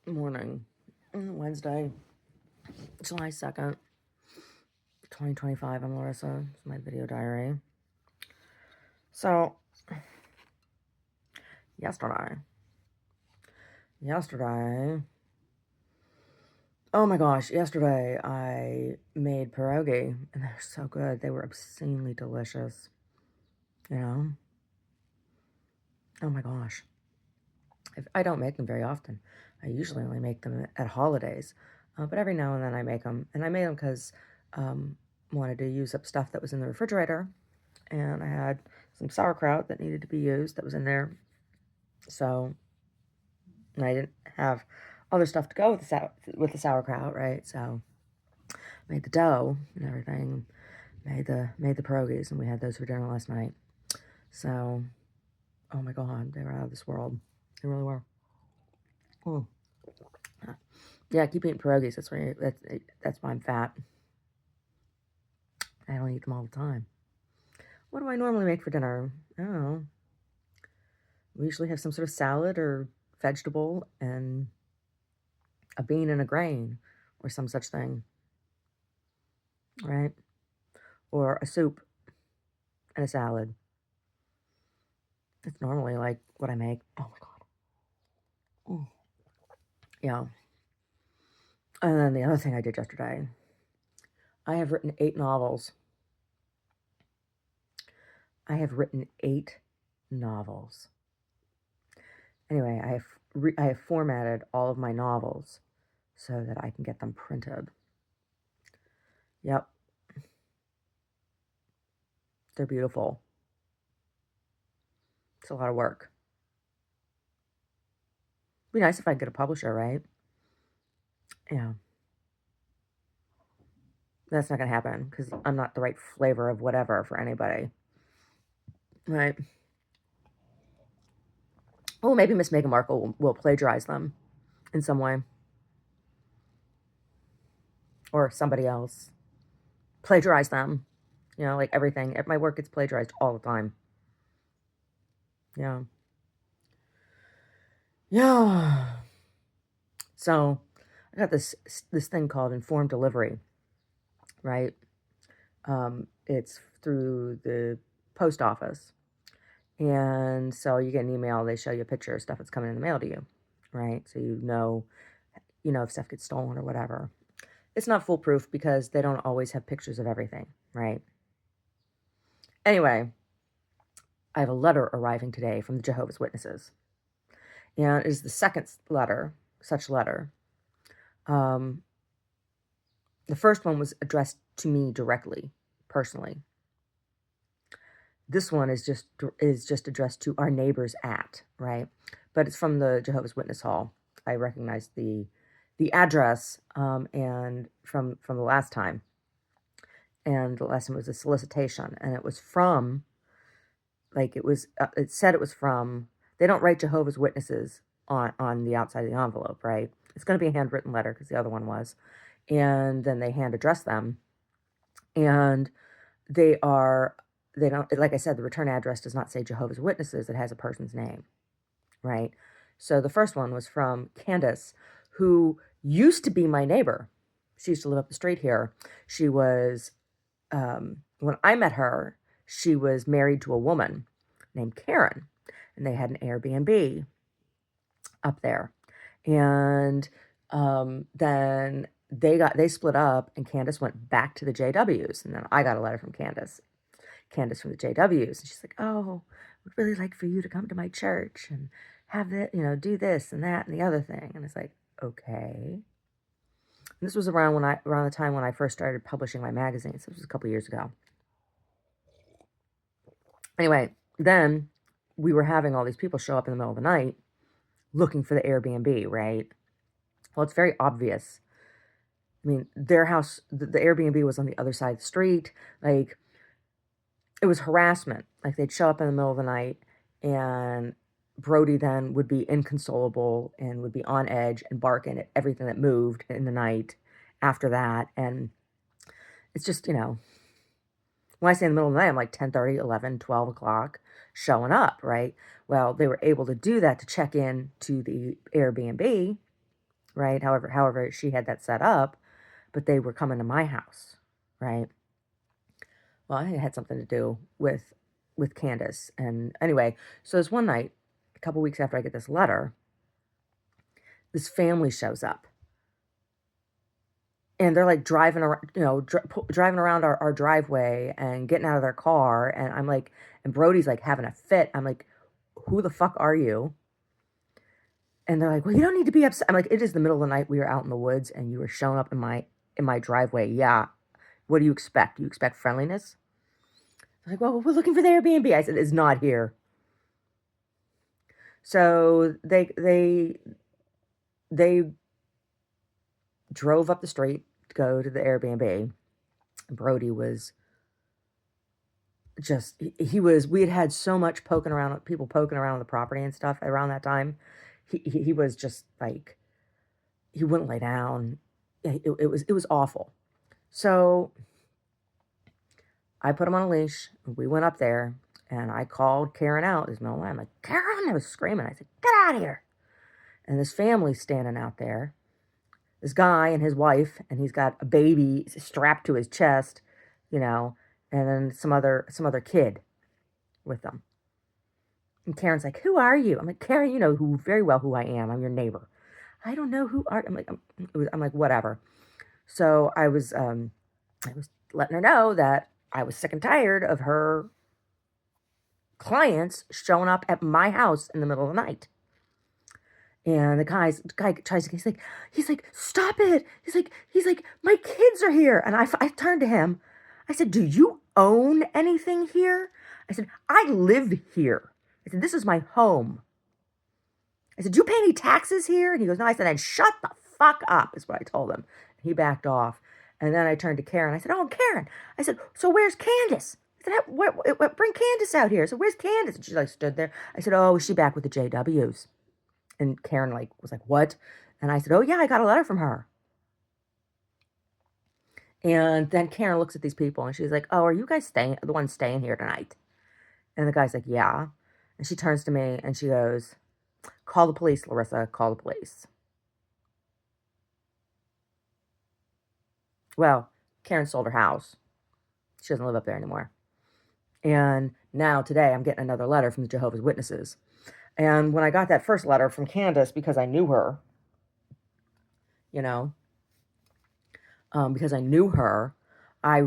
Morning, Wednesday, July 2nd, 2025. I'm Larissa. It's my video diary. So, yesterday, oh my gosh, yesterday I made pierogi, and they're so good. They were obscenely delicious, you know? Oh my gosh. I don't make them very often. I usually only make them at holidays, but every now and then I make them. And I made them because wanted to use up stuff that was in the refrigerator, and I had some sauerkraut that needed to be used that was in there. So, and I didn't have other stuff to go with the sauerkraut, right? So, made the dough and everything, made the pierogies, and we had those for dinner last night. So, oh my God, they were out of this world. They really were. Oh. Yeah, I keep eating pierogies. That's why I'm fat. I don't eat them all the time. What do I normally make for dinner? I don't know. We usually have some sort of salad or vegetable and a bean and a grain or some such thing, right? Or a soup and a salad. That's normally like what I make. Oh my God. Mm. Yeah. And then the other thing I did yesterday, I have written 8 novels. I have written 8 novels. Anyway, I have formatted all of my novels so that I can get them printed. Yep. They're beautiful. It's a lot of work. Be nice if I could get a publisher, right? Yeah. That's not going to happen because I'm not the right flavor of whatever for anybody. Right? Oh, maybe Miss Meghan Markle will plagiarize them in some way. Or somebody else. Plagiarize them. You know, like everything. My work gets plagiarized all the time. Yeah. Yeah. So, I got this thing called informed delivery, right? It's through the post office. And so you get an email, they show you a picture of stuff that's coming in the mail to you, right? So you know if stuff gets stolen or whatever. It's not foolproof because they don't always have pictures of everything, right? Anyway, I have a letter arriving today from the Jehovah's Witnesses. And it is the second such letter. The first one was addressed to me directly, personally. This one is just addressed to our neighbors right? But it's from the Jehovah's Witness Hall. I recognize the address and from the last time. And the last time was a solicitation, and it was from, like, it said it was from, they don't write Jehovah's Witnesses on the outside of the envelope, right? It's going to be a handwritten letter because the other one was. And then they hand address them. And they don't, like I said, the return address does not say Jehovah's Witnesses. It has a person's name, right? So the first one was from Candace, who used to be my neighbor. She used to live up the street here. She was, when I met her, she was married to a woman named Karen, and they had an Airbnb up there. And then they split up, and Candace went back to the JWs, and then I got a letter from Candace from the JWs, and she's like, "Oh, would really like for you to come to my church and have it, do this and that and the other thing." And it's like, okay. And this was around the time when I first started publishing my magazines. This was a couple years ago. Anyway, then we were having all these people show up in the middle of the night looking for the Airbnb, right? Well, it's very obvious. I mean, their house, the Airbnb was on the other side of the street. Like, it was harassment. Like, they'd show up in the middle of the night, and Brody then would be inconsolable and would be on edge and barking at everything that moved in the night after that. And it's just, when I say in the middle of the night, I'm like 10:30, 11, 12 o'clock showing up, right? Well, they were able to do that to check in to the Airbnb, right? However she had that set up, but they were coming to my house, right? Well, I think it had something to do with Candace. And anyway, so this one night, a couple weeks after I get this letter, this family shows up. And they're like driving around, driving around our driveway and getting out of their car. And I'm like, and Brody's like having a fit. I'm like, who the fuck are you? And they're like, well, you don't need to be upset. I'm like, it is the middle of the night. We were out in the woods and you were showing up in my driveway. Yeah. What do you expect? Do you expect friendliness? They're like, well, we're looking for the Airbnb. I said, it's not here. So they drove up the street to go to the Airbnb. Brody was just, we had so much people poking around the property and stuff around that time. He was just like, he wouldn't lay down. It was awful. So I put him on a leash. We went up there and I called Karen out. There's no way. I'm like, Karen, I was screaming. I said, get out of here. And this family's standing out there. This guy and his wife, and he's got a baby strapped to his chest, and then some other kid with them. And Karen's like, who are you? I'm like, Karen, you know very well who I am. I'm your neighbor. I don't know who are. I'm like, whatever. So I was letting her know that I was sick and tired of her clients showing up at my house in the middle of the night. And the guy tries to, he's like, stop it. He's like, my kids are here. And I turned to him. I said, do you own anything here? I said, I live here. I said, this is my home. I said, do you pay any taxes here? And he goes, no. I said, then shut the fuck up, is what I told him. He backed off. And then I turned to Karen. I said, oh, Karen. I said, so where's Candace? I said, bring Candace out here. So where's Candace? And she stood there. I said, oh, is she back with the JWs? And Karen was like, what? And I said, oh, yeah, I got a letter from her. And then Karen looks at these people and she's like, oh, are you guys the ones staying here tonight? And the guy's like, yeah. And she turns to me and she goes, call the police, Larissa, call the police. Well, Karen sold her house. She doesn't live up there anymore. And now today I'm getting another letter from the Jehovah's Witnesses. And when I got that first letter from Candace, because I knew her, because I knew her, I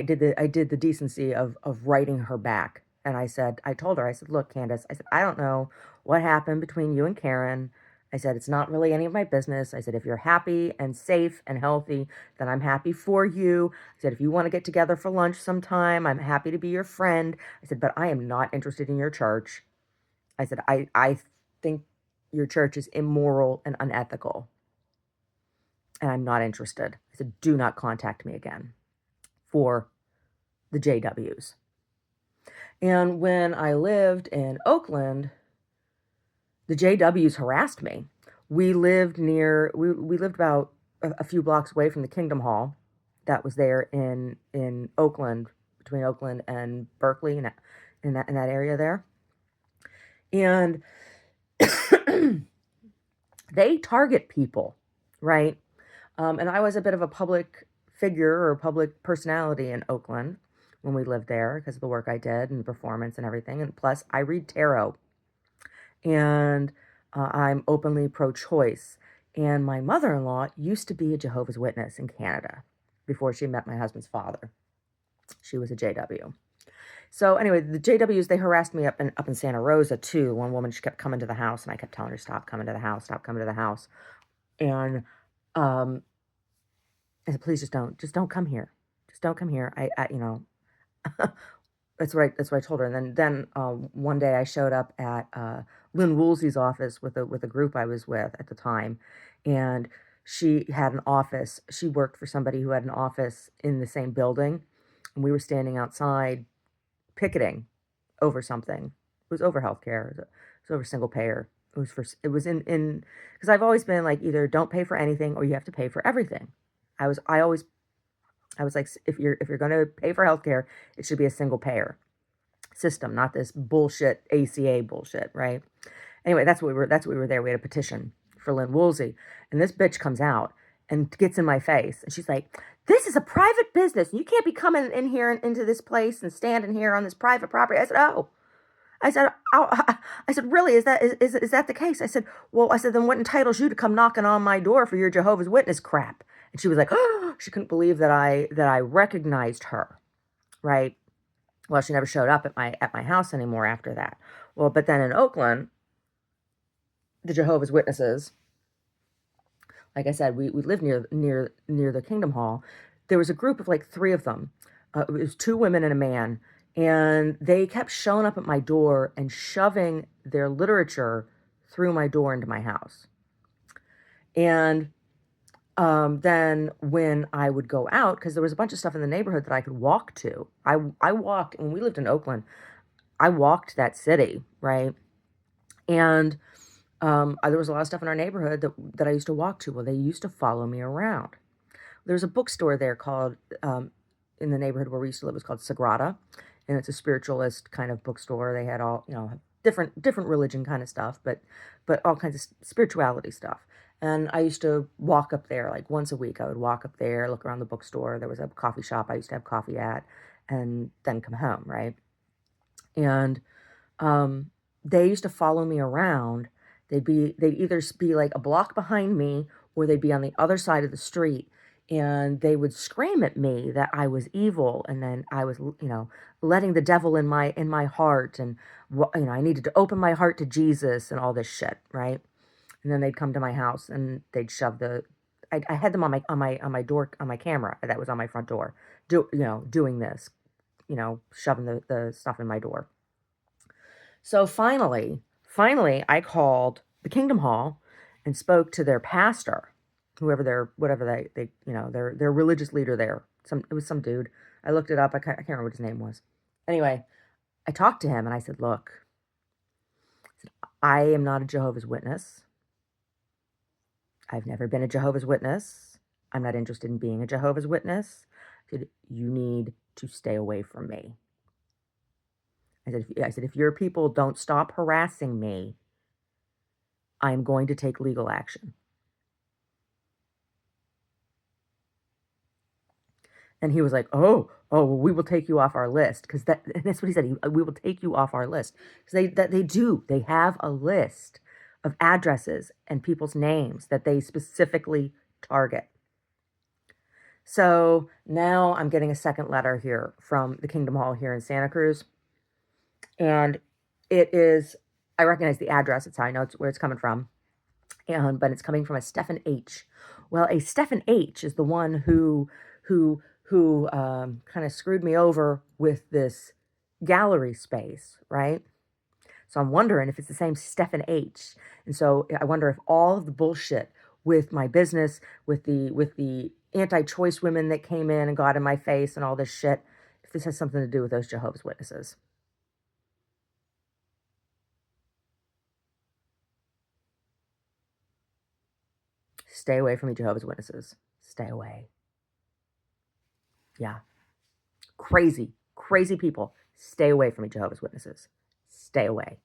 did the decency of writing her back. And I told her, look, Candace, I don't know what happened between you and Karen. I said, it's not really any of my business. I said, if you're happy and safe and healthy, then I'm happy for you. I said, if you want to get together for lunch sometime, I'm happy to be your friend. I said, but I am not interested in your church. I said, I think your church is immoral and unethical. And I'm not interested. I said, do not contact me again for the JWs. And when I lived in Oakland, the JWs harassed me. We lived about a few blocks away from the Kingdom Hall that was there in Oakland, between Oakland and Berkeley, in that area there. And they target people, right? And I was a bit of a public figure or public personality in Oakland when we lived there because of the work I did and the performance and everything. And plus, I read tarot. And I'm openly pro-choice. And my mother-in-law used to be a Jehovah's Witness in Canada before she met my husband's father. She was a JW. So anyway, the JWs, they harassed me up in Santa Rosa too. One woman, she kept coming to the house and I kept telling her, stop coming to the house, stop coming to the house. And I said, please just don't come here. Just don't come here. That's what I told her. And then one day I showed up at Lynn Woolsey's office with a group I was with at the time. And she had an office. She worked for somebody who had an office in the same building. And we were standing outside picketing over something. It was over healthcare. It was over single payer. It was in because I've always been like, either don't pay for anything or you have to pay for everything. I was like, if you're going to pay for healthcare, it should be a single payer system, not this bullshit ACA bullshit, right? Anyway, that's what we were there. We had a petition for Lynn Woolsey. And this bitch comes out and gets in my face. And she's like, this is a private business. You can't be coming in here and into this place and standing here on this private property. I said, oh. I said, really, is that the case? I said, well, I said, then what entitles you to come knocking on my door for your Jehovah's Witness crap? And she was like, oh, she couldn't believe that I recognized her, right? Well, she never showed up at my house anymore after that. Well, but then in Oakland, the Jehovah's Witnesses, like I said, we lived near the Kingdom Hall. There was a group of like 3 of them. It was 2 women and a man. And they kept showing up at my door and shoving their literature through my door into my house. And then when I would go out, because there was a bunch of stuff in the neighborhood that I could walk to. I walked, when we lived in Oakland, I walked that city, right? And there was a lot of stuff in our neighborhood that I used to walk to. Well, they used to follow me around. There's a bookstore there called, in the neighborhood where we used to live, it was called Sagrada. And it's a spiritualist kind of bookstore. They had all, different religion kind of stuff, but all kinds of spirituality stuff. And I used to walk up there like once a week. I would walk up there, look around the bookstore. There was a coffee shop I used to have coffee at, and then come home, right? And they used to follow me around. They'd either be like a block behind me, or they'd be on the other side of the street. And they would scream at me that I was evil, and then I was, letting the devil in my heart, and I needed to open my heart to Jesus and all this shit, right? And then they'd come to my house and they'd shove I had them on my door, on my camera that was on my front door, doing this, shoving the stuff in my door. So finally, I called the Kingdom Hall and spoke to their pastor, whatever their religious leader there. It was some dude. I looked it up. I can't remember what his name was. Anyway, I talked to him and I said, look, I am not a Jehovah's Witness. I've never been a Jehovah's Witness. I'm not interested in being a Jehovah's Witness. I said, you need to stay away from me. I said, if your people don't stop harassing me, I'm going to take legal action. And he was like, oh, well, we will take you off our list. Because that's what he said. We will take you off our list. Because they have a list of addresses and people's names that they specifically target. So now I'm getting a second letter here from the Kingdom Hall here in Santa Cruz. And it is, I recognize the address. It's how I know where it's coming from. But it's coming from a Stephen H. Well, a Stephen H. is the one who kind of screwed me over with this gallery space, right? So I'm wondering if it's the same Stephen H. And so I wonder if all of the bullshit with my business, with the anti-choice women that came in and got in my face and all this shit, if this has something to do with those Jehovah's Witnesses. Stay away from me, Jehovah's Witnesses. Stay away. Yeah. Crazy people. Stay away from me, Jehovah's Witnesses. Stay away.